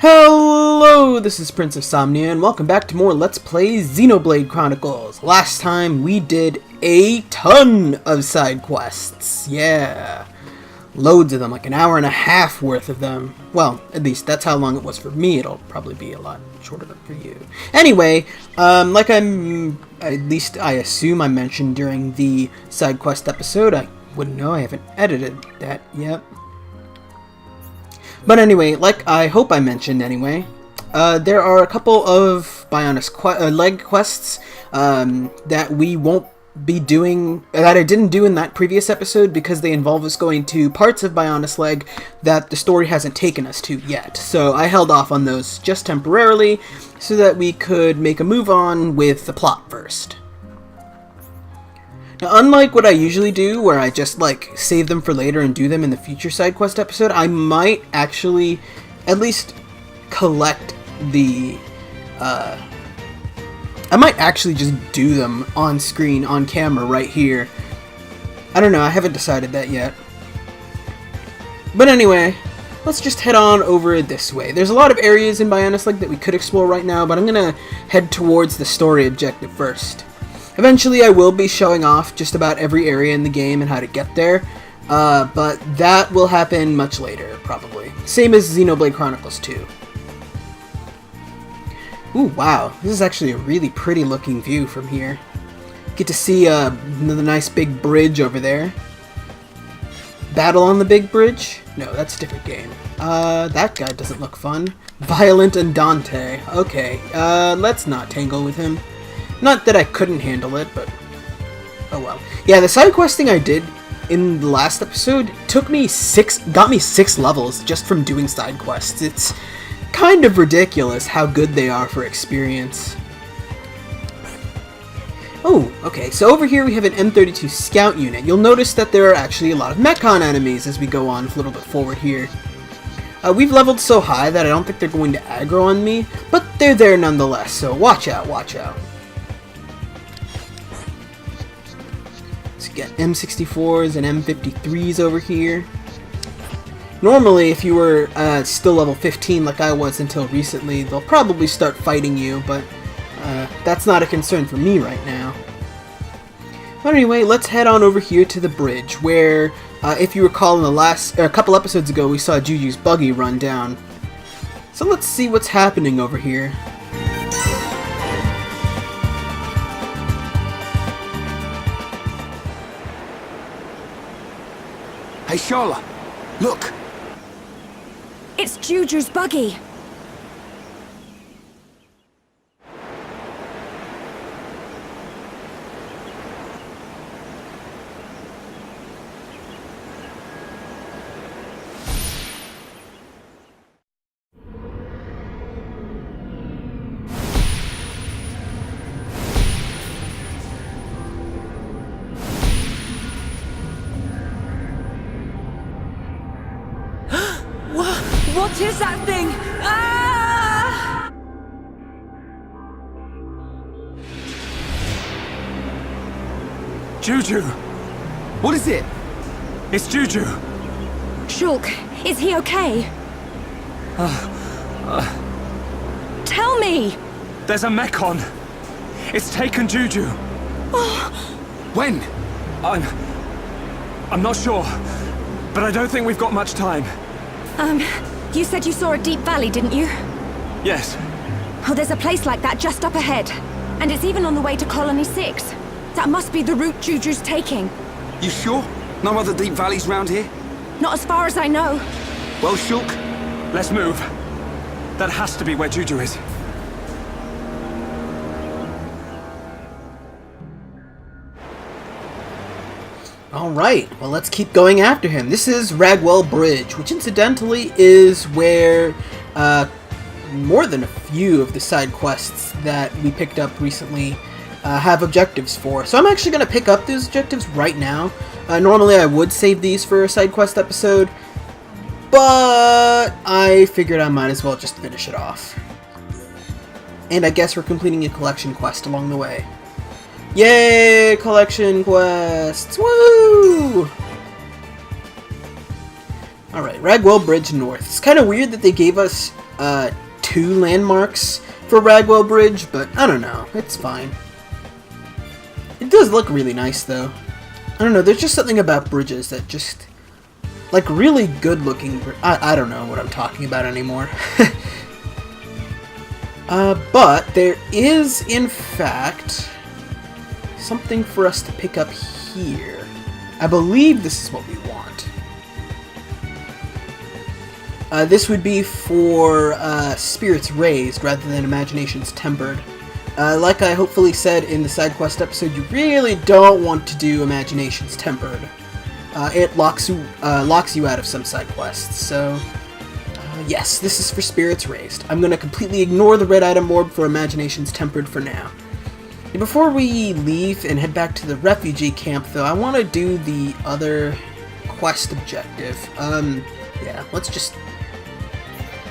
Hello, this is Prince of Somnia, and welcome back to more Let's Play Xenoblade Chronicles. Last time we did a ton of side quests. Yeah. Loads of them, like an hour and a half worth of them. Well, at least that's how long it was for me. It'll probably be a lot shorter for you. Anyway, at least I assume I mentioned during the side quest episode. I wouldn't know, I haven't edited that yet. But anyway, like I hope I mentioned anyway, there are a couple of Bionis Leg quests that we won't be doing, that I didn't do in that previous episode because they involve us going to parts of Bionis Leg that the story hasn't taken us to yet. So I held off on those just temporarily so that we could make a move on with the plot first. Now, unlike what I usually do, where I just, save them for later and do them in the future side quest episode, I might actually at least collect the, I might actually just do them on screen, on camera, right here. I don't know, I haven't decided that yet. But anyway, let's just head on over this way. There's a lot of areas in Bionis Leg that we could explore right now, but I'm gonna head towards the story objective first. Eventually, I will be showing off just about every area in the game and how to get there, but that will happen much later, probably. Same as Xenoblade Chronicles 2. Ooh, wow, this is actually a really pretty looking view from here. Get to see the nice big bridge over there. Battle on the big bridge? No, that's a different game. That guy doesn't look fun. Violent Andante. Okay, let's not tangle with him. Not that I couldn't handle it, but oh well. Yeah, the side questing I did in the last episode got me 6 levels just from doing side quests. It's kind of ridiculous how good they are for experience. Oh, okay, so over here we have an M32 scout unit. You'll notice that there are actually a lot of Mechon enemies as we go on a little bit forward here. We've leveled so high that I don't think they're going to aggro on me, but they're there nonetheless, so watch out, watch out. Get M64s and M53s over here. Normally, if you were still level 15 like I was until recently, they'll probably start fighting you, but that's not a concern for me right now. But anyway, let's head on over here to the bridge, where, if you recall in a couple episodes ago, we saw Juju's buggy run down. So let's see what's happening over here. Hey, Charlotte, look! It's Juju's buggy! What is that thing? Ah! Juju! What is it? It's Juju! Shulk, is he okay? Tell me! There's a Mechon! It's taken Juju! When? I'm not sure, but I don't think we've got much time. You said you saw a deep valley, didn't you? Yes. Oh, there's a place like that just up ahead. And it's even on the way to Colony 6. That must be the route Juju's taking. You sure? No other deep valleys round here? Not as far as I know. Well, Shulk, let's move. That has to be where Juju is. Alright, well let's keep going after him. This is Ragwell Bridge, which incidentally is where more than a few of the side quests that we picked up recently have objectives for. So I'm actually going to pick up those objectives right now. Normally I would save these for a side quest episode, but I figured I might as well just finish it off. And I guess we're completing a collection quest along the way. Yay! Collection quests! Woo! Alright, Ragwell Bridge North. It's kind of weird that they gave us 2 landmarks for Ragwell Bridge, but I don't know. It's fine. It does look really nice, though. I don't know, there's just something about bridges that just... like, really good-looking... I don't know what I'm talking about anymore. But there is, in fact, something for us to pick up here. I believe this is what we want. This would be for Spirits Raised rather than Imaginations Tempered. Like I hopefully said in the side quest episode, you really don't want to do Imaginations Tempered. It locks you out of some side quests, so... yes, this is for Spirits Raised. I'm going to completely ignore the red item orb for Imaginations Tempered for now. And before we leave and head back to the refugee camp, though, I want to do the other quest objective. Yeah, let's just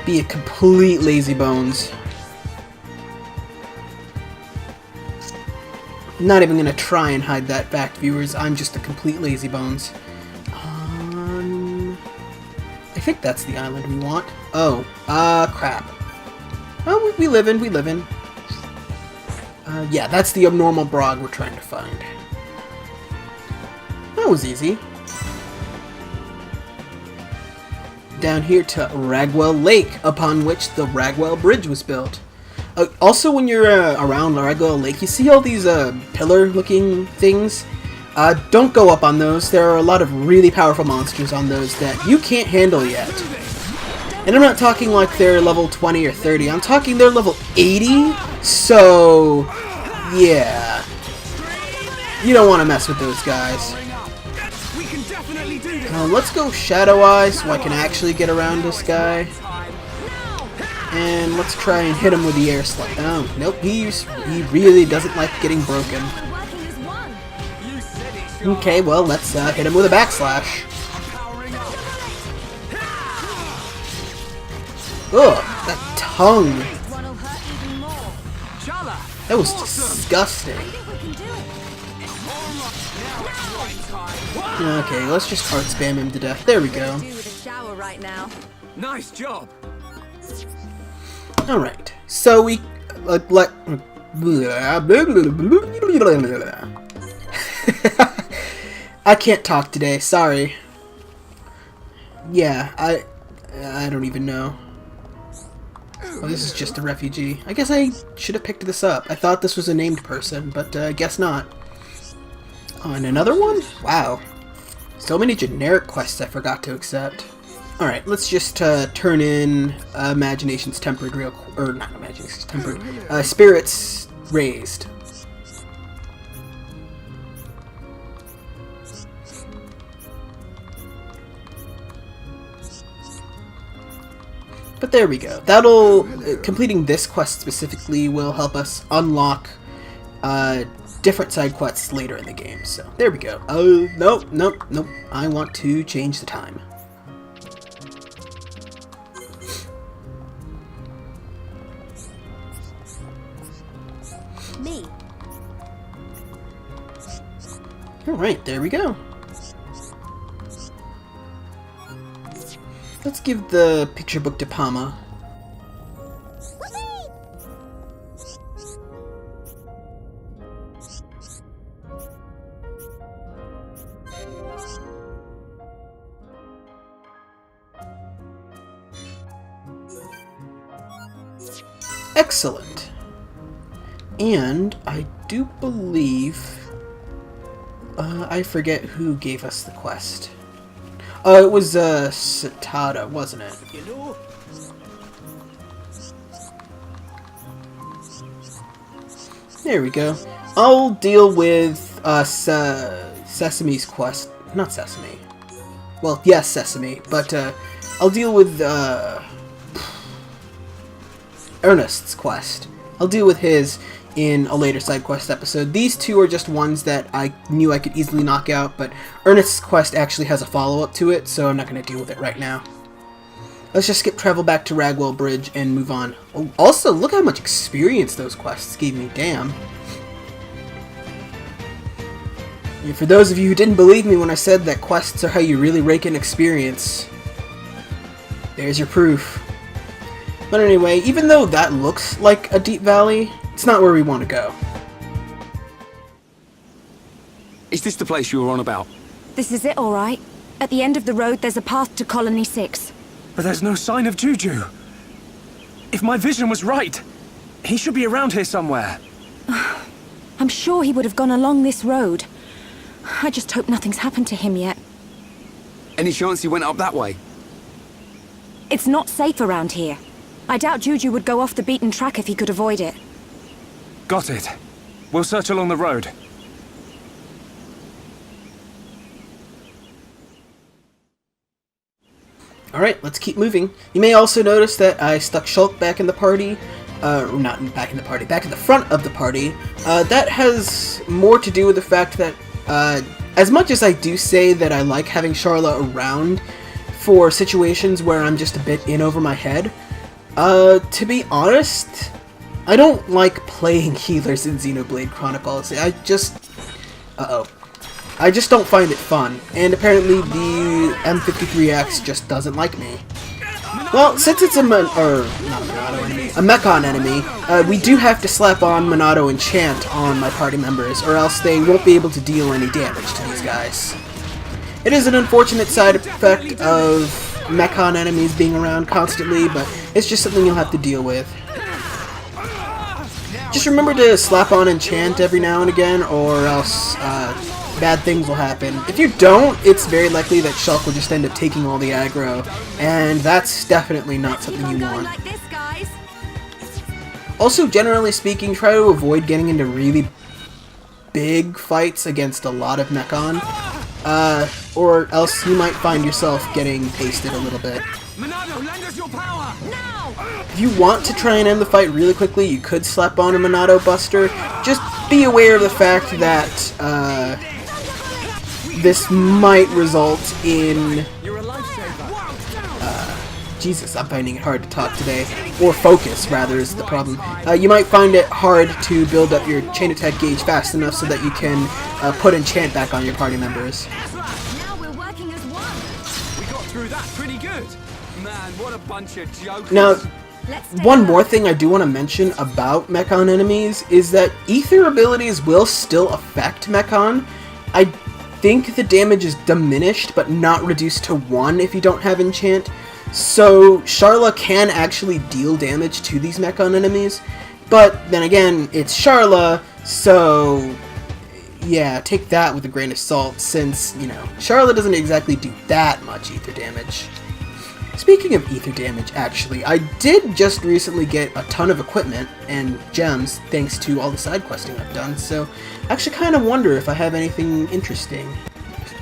be a complete lazy bones. I'm not even going to try and hide that fact, viewers. I'm just a complete lazy bones. I think that's the island we want. Oh, crap. Oh, we live in. Yeah, that's the abnormal Brog we're trying to find. That was easy. Down here to Ragwell Lake, upon which the Ragwell Bridge was built. Also, when you're around Ragwell Lake, you see all these pillar-looking things. Don't go up on those. There are a lot of really powerful monsters on those that you can't handle yet. And I'm not talking like they're level 20 or 30. I'm talking they're level 80. So, yeah. You don't want to mess with those guys. Let's go Shadow Eye so I can actually get around this guy. And let's try and hit him with the air slide. Oh, nope. He really doesn't like getting broken. Okay, well, let's hit him with a backslash. Ugh, that tongue. That was disgusting. Okay, let's just heart spam him to death. There we go. Nice job. Alright, so we... I can't talk today, sorry. Yeah, I don't even know. Oh, this is just a refugee. I guess I should have picked this up. I thought this was a named person, but I guess not. Oh, and another one? Wow. So many generic quests I forgot to accept. Alright, let's just turn in Imaginations Tempered real quick. Or not Imaginations Tempered. Spirits Raised. But there we go. That'll... completing this quest specifically will help us unlock different side quests later in the game. So, there we go. Oh, nope. I want to change the time. Me. Alright, there we go. Let's give the picture book to Pama. Excellent. And I do believe... I forget who gave us the quest. Oh, it was, Satada, wasn't it? You know? There we go. I'll deal with, Sesame's quest. Not Sesame. Well, yes, Sesame, but, I'll deal with, Ernest's quest. I'll deal with his in a later side quest episode. These two are just ones that I knew I could easily knock out, but Ernest's quest actually has a follow-up to it, so I'm not going to deal with it right now. Let's just skip travel back to Ragwell Bridge and move on. Oh, also, look how much experience those quests gave me, damn. And for those of you who didn't believe me when I said that quests are how you really rake in experience, there's your proof. But anyway, even though that looks like a deep valley, it's not where we want to go. Is this the place you were on about? This is it, all right. At the end of the road, there's a path to Colony 6. But there's no sign of Juju. If my vision was right, he should be around here somewhere. I'm sure he would have gone along this road. I just hope nothing's happened to him yet. Any chance he went up that way? It's not safe around here. I doubt Juju would go off the beaten track if he could avoid it. Got it. We'll search along the road. Alright, let's keep moving. You may also notice that I stuck Shulk back in the party. Not back in the party, back in the front of the party. That has more to do with the fact that, as much as I do say that I like having Sharla around for situations where I'm just a bit in over my head, to be honest, I don't like playing healers in Xenoblade Chronicles. I just don't find it fun, and apparently the M53X just doesn't like me. Well, since it's a Mechon enemy, we do have to slap on Monado Enchant on my party members, or else they won't be able to deal any damage to these guys. It is an unfortunate side effect of Mechon enemies being around constantly, but it's just something you'll have to deal with. Just remember to slap on Enchant every now and again, or else bad things will happen. If you don't, it's very likely that Shulk will just end up taking all the aggro, and that's definitely not something you want. Also, generally speaking, try to avoid getting into really big fights against a lot of Mechon, or else you might find yourself getting pasted a little bit. If you want to try and end the fight really quickly, you could slap on a Monado Buster. Just be aware of the fact that this might result in... Jesus, I'm finding it hard to talk today. Or focus, rather, is the problem. You might find it hard to build up your chain attack gauge fast enough so that you can put Enchant back on your party members. Now we're working as one. We got through that pretty good. Man, what a bunch of jokers. Now, one more thing I do want to mention about Mechon enemies is that Ether abilities will still affect Mechon. I think the damage is diminished, but not reduced to 1 if you don't have Enchant. So Sharla can actually deal damage to these Mechon enemies, but then again, it's Sharla, so yeah, take that with a grain of salt, since, you know, Sharla doesn't exactly do that much Ether damage. Speaking of Ether damage, actually, I did just recently get a ton of equipment and gems thanks to all the side questing I've done, so I actually kind of wonder if I have anything interesting.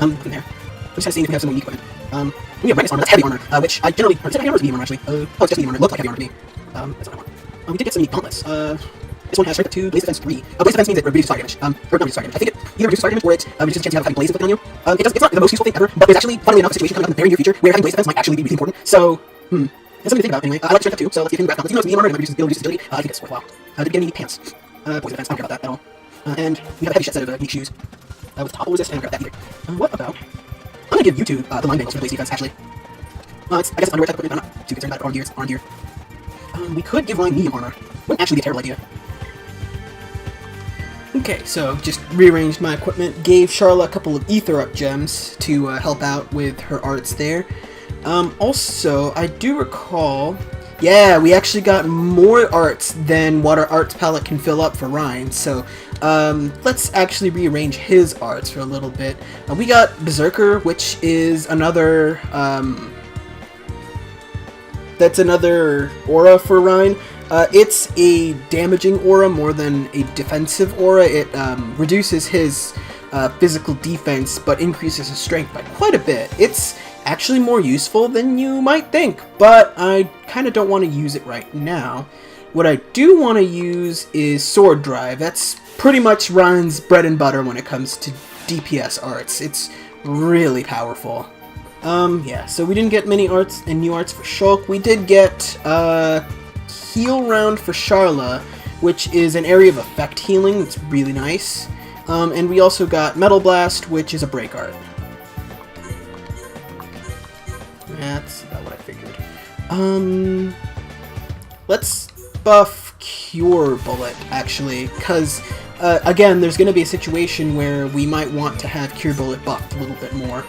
In there. I'm just kind of seeing if we have some unique equipment. We have brightness armor, that's heavy armor, which I generally... Is that heavy armor or is it medium armor, actually? Oh, it's just medium armor. It looked like heavy armor to me. That's what I want. We did get some unique gauntlets. This one has strength 2, blaze defense 3. Blaze defense means it reduces fire damage. Or not reduces fire damage. I think it either reduces fire damage or it reduces the chance you have having blaze inflicted on you. It's not the most useful thing ever, but there's actually, funnily enough, a situation coming up in the very near future where having blaze defense might actually be really important. So, that's something to think about anyway. I like strength 2, so let's see if we can grab gauntlets. Even though it's medium armor and it reduces agility, I think it's worthwhile. Did we get any pants? Poison defense, I don't care about that at all. And we have a heavy set of unique shoes. With topple resist, I don't care about that either. What about... I'm gonna give you two the line bangles for the blaze defense, actually. It's, I guess, underwear type equipment, I'm not too concerned about it, arm gear. We could give Ryan medium armor. Wouldn't actually be a terrible idea. Okay, so just rearranged my equipment, gave Sharla a couple of Ether Up gems to help out with her arts there. Also, I do recall... Yeah, we actually got more arts than what our arts palette can fill up for Ryan, so let's actually rearrange his arts for a little bit. We got Berserker, which is another... that's another aura for Ryan. It's a damaging aura more than a defensive aura. It reduces his physical defense, but increases his strength by quite a bit. It's actually more useful than you might think, but I kind of don't want to use it right now. What I do want to use is Sword Drive. That's pretty much Ryan's bread and butter when it comes to DPS arts. It's really powerful. Yeah, so we didn't get many arts and new arts for Shulk. We did get Heal Round for Sharla, which is an area of effect healing. It's really nice. And we also got Metal Blast, which is a break art. That's about what I figured. let's buff Cure Bullet, actually, because, again, there's going to be a situation where we might want to have Cure Bullet buffed a little bit more.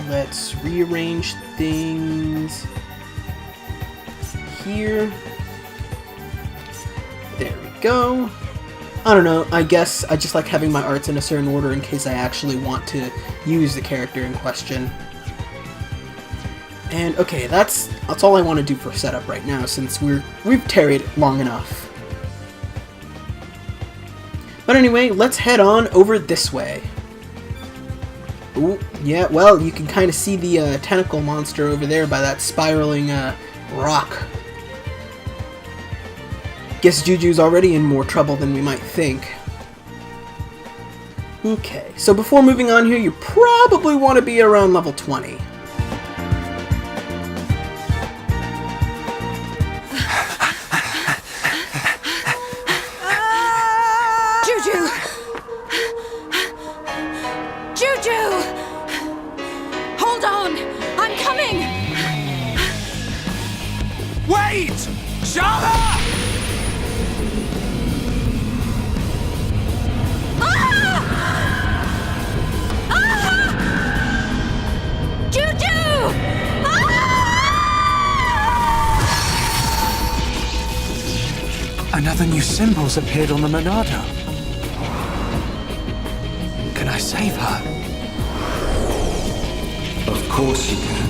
Let's rearrange things here. There we go. I don't know, I guess I just like having my arts in a certain order in case I actually want to use the character in question. And okay, that's all I want to do for setup right now, since we've tarried long enough. But anyway, let's head on over this way. Ooh, yeah, well, you can kind of see the tentacle monster over there by that spiraling rock. Guess Juju's already in more trouble than we might think. Okay, so before moving on here, you probably want to be around level 20. Juju! Juju! Hold on! I'm coming! Wait! Shala! Another new symbol's appeared on the Monado. Can I save her? Of course you can.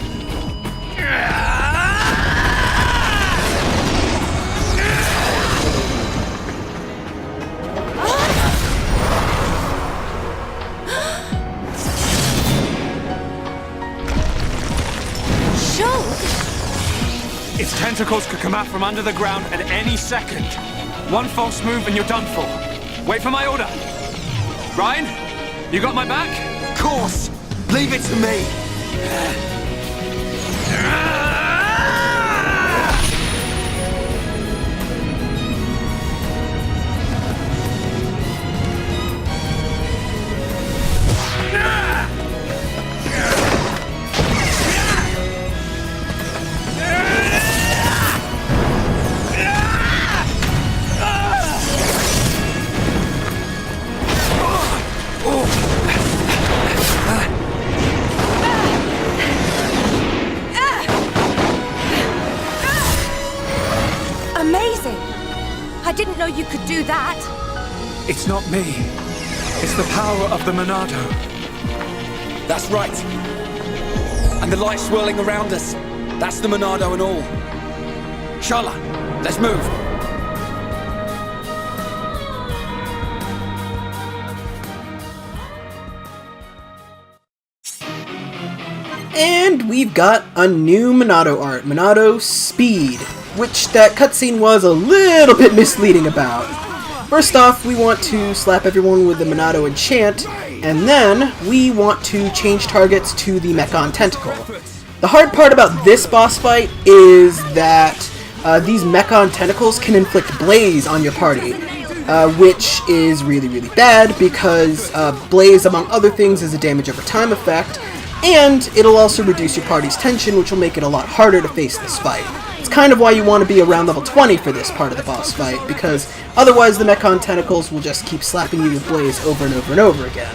Its tentacles could come out from under the ground at any second. One false move and you're done for. Wait for my order. Ryan, you got my back? Of course! Leave it to me! Amazing! I didn't know you could do that. It's not me. It's the power of the Monado. That's right. And the light swirling around us. That's the Monado and all. Shala, let's move. And we've got a new Monado art, Monado Speed, which that cutscene was a little bit misleading about. First off, we want to slap everyone with the Monado enchant, and then we want to change targets to the Mechon Tentacle. The hard part about this boss fight is that these Mechon Tentacles can inflict Blaze on your party, which is really, really bad because Blaze, among other things, is a damage over time effect, and it'll also reduce your party's tension, which will make it a lot harder to face this fight. It's kind of why you want to be around level 20 for this part of the boss fight, because otherwise the Mechon Tentacles will just keep slapping you with Blaze over and over and over again.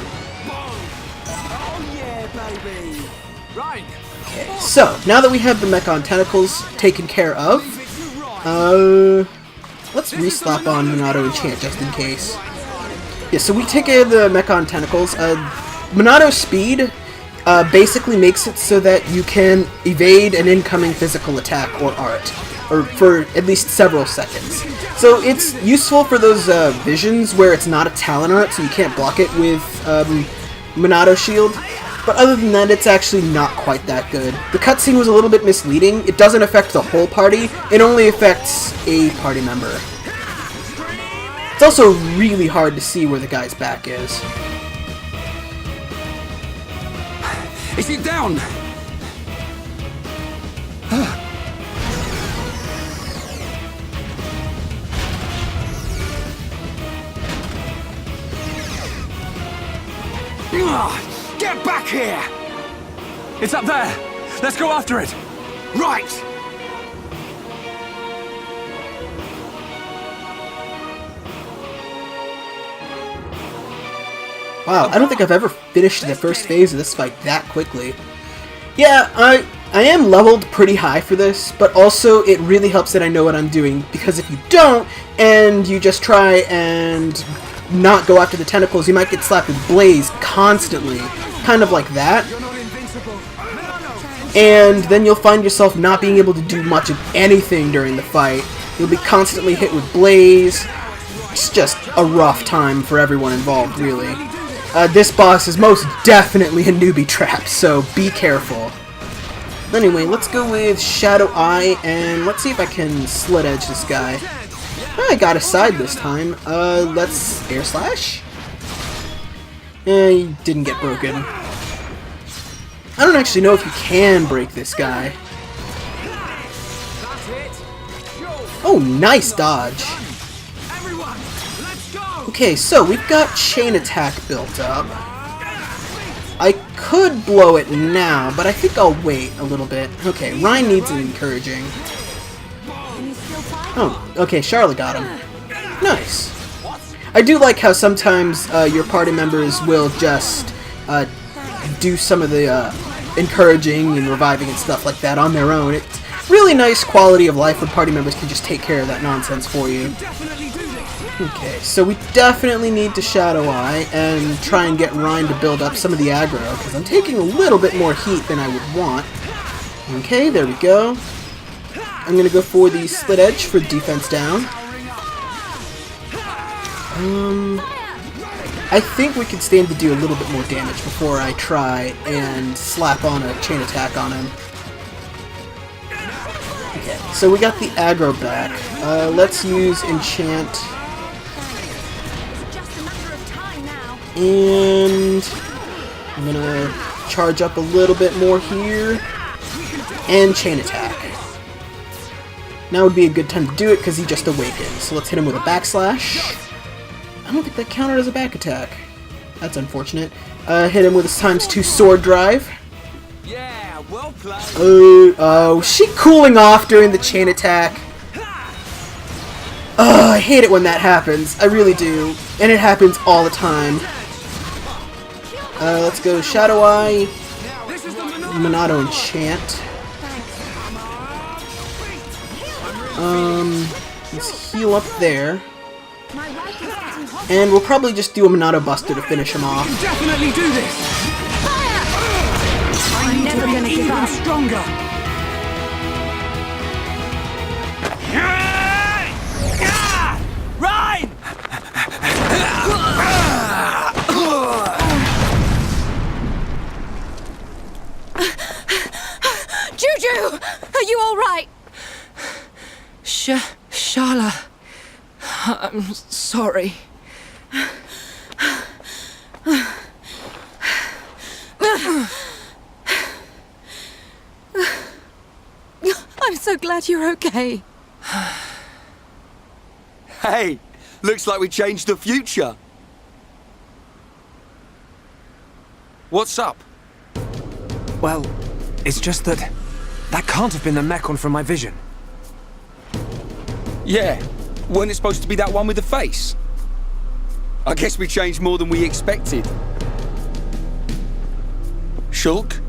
Okay, so now that we have the Mechon Tentacles taken care of, let's re-slap on Monado Enchant just in case. Yeah, so we take care of the Mechon Tentacles. Monado Speed basically makes it so that you can evade an incoming physical attack or art, or for at least several seconds. So it's useful for those visions where it's not a Talon art, so you can't block it with Monado Shield. But other than that, it's actually not quite that good. The cutscene was a little bit misleading. It doesn't affect the whole party, it only affects a party member. It's also really hard to see where the guy's back is. Is it down? Get back here! It's up there! Let's go after it! Right! Wow, I don't think I've ever finished the first phase of this fight that quickly. Yeah, I am leveled pretty high for this, but also it really helps that I know what I'm doing, because if you don't, and you just try and not go after the tentacles, you might get slapped with Blaze constantly, kind of like that. And then you'll find yourself not being able to do much of anything during the fight. You'll be constantly hit with Blaze. It's just a rough time for everyone involved, really. This boss is most definitely a newbie trap, so be careful. Anyway, let's go with Shadow Eye, and let's see if I can slit edge this guy. I got a side this time. Let's Air Slash? He didn't get broken. I don't actually know if you can break this guy. Oh, nice dodge. Okay, so we've got chain attack built up. I could blow it now, but I think I'll wait a little bit. Okay, Ryan needs an encouraging. Oh, okay, Charlotte got him. Nice. I do like how sometimes your party members will just do some of the encouraging and reviving and stuff like that on their own. It's really nice quality of life when party members can just take care of that nonsense for you. Okay, so we definitely need to Shadow Eye and try and get Ryan to build up some of the aggro, because I'm taking a little bit more heat than I would want. Okay, there we go. I'm going to go for the Slit Edge for defense down. I think we can stand to do a little bit more damage before I try and slap on a chain attack on him. Okay, so we got the aggro back. Let's use Enchant. And I'm gonna charge up a little bit more here. And chain attack. Now would be a good time to do it because he just awakened. So let's hit him with a backslash. I don't think that counted as a back attack. That's unfortunate. Hit him with his ×2 sword drive. Yeah, well played. Oh, she cooling off during the chain attack. I hate it when that happens. I really do. And it happens all the time. Let's go Shadow Eye. Monado Enchant. Let's heal up there. And we'll probably just do a Monado Buster to finish him off. Definitely do this! I'm never gonna give up. Stronger! Ryan! Juju! Are you alright? Sharla, I'm sorry. I'm so glad you're okay. Hey, looks like we changed the future. What's up? Well, it's just that can't have been the mech one from my vision. Yeah, wasn't it supposed to be that one with the face? I guess we changed more than we expected. Shulk?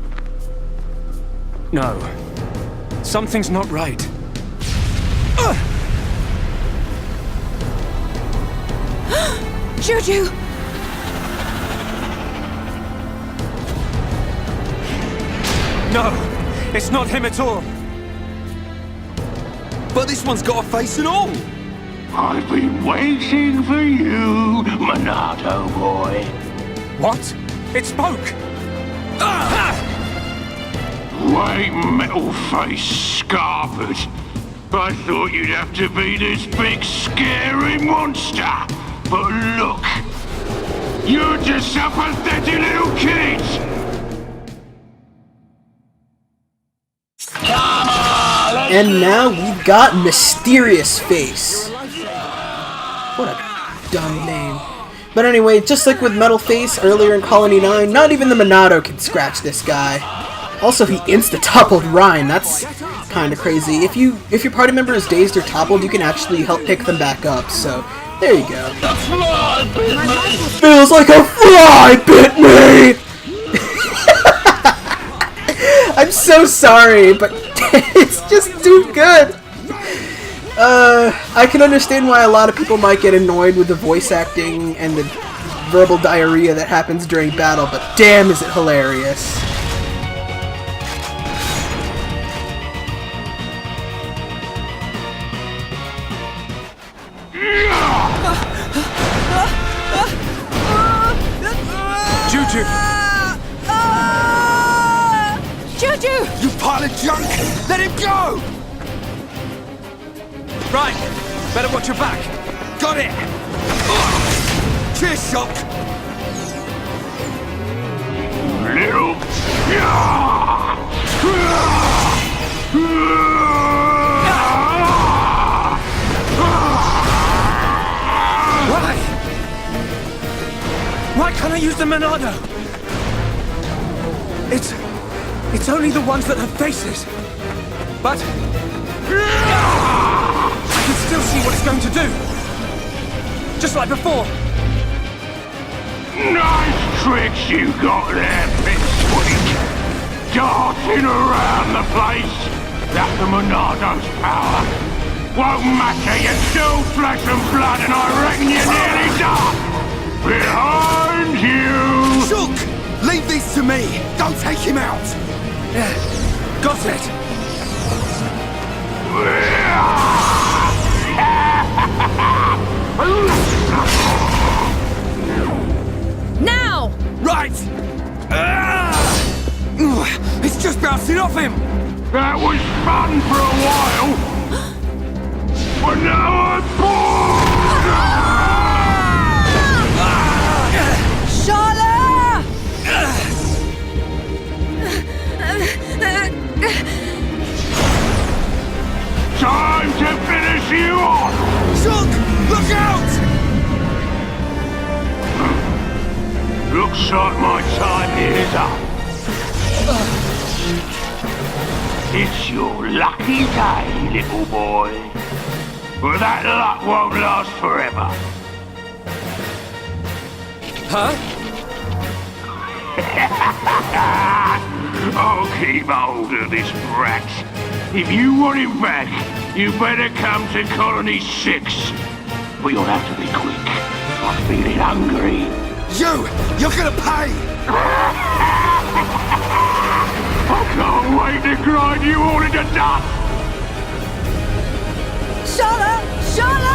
No. Something's not right. Juju! No! It's not him at all! But this one's got a face and all! I've been waiting for you, Monado boy. What? It spoke! White metal face scarpered. I thought you'd have to be this big scary monster. But look, you're just a pathetic little kid. And now we've got Mysterious Face. What a dumb name. But anyway, just like with Metal Face earlier in Colony 9, not even the Monado can scratch this guy. Also, he insta-toppled Ryan. That's kind of crazy. If your party member is dazed or toppled, you can actually help pick them back up. So there you go. The fly bit me! Feels like a fly bit me. I'm so sorry, but it's just too good. I can understand why a lot of people might get annoyed with the voice acting and the verbal diarrhea that happens during battle, but damn is it hilarious. Juju! Juju! You pile of junk! Let him go! Right, better watch your back. Got it! Cheers, Shock! Little... Why? Why can't I use the Monado? It's only the ones that have faces. But I can still see what it's going to do. Just like before. Nice tricks you got there, Pipsqueak. Darting around the place. That's the Monado's power. Won't matter, you're still flesh and blood, and I reckon you're nearly done. Behind you! Shook! Leave these to me! Don't take him out! Got it. Now! Right! It's just bouncing off him! That was fun for a while. But now I'm bored! Shala! Time to finish you off! Shook! Look out! Looks like my time here is up. It's your lucky day, little boy. But that luck won't last forever. Huh? I'll keep hold of this brat. If you want him back, you better come to Colony 6. But you'll have to be quick. I'm feeling hungry. You're gonna pay! I can't wait to grind you all into dust! Shala! Shala!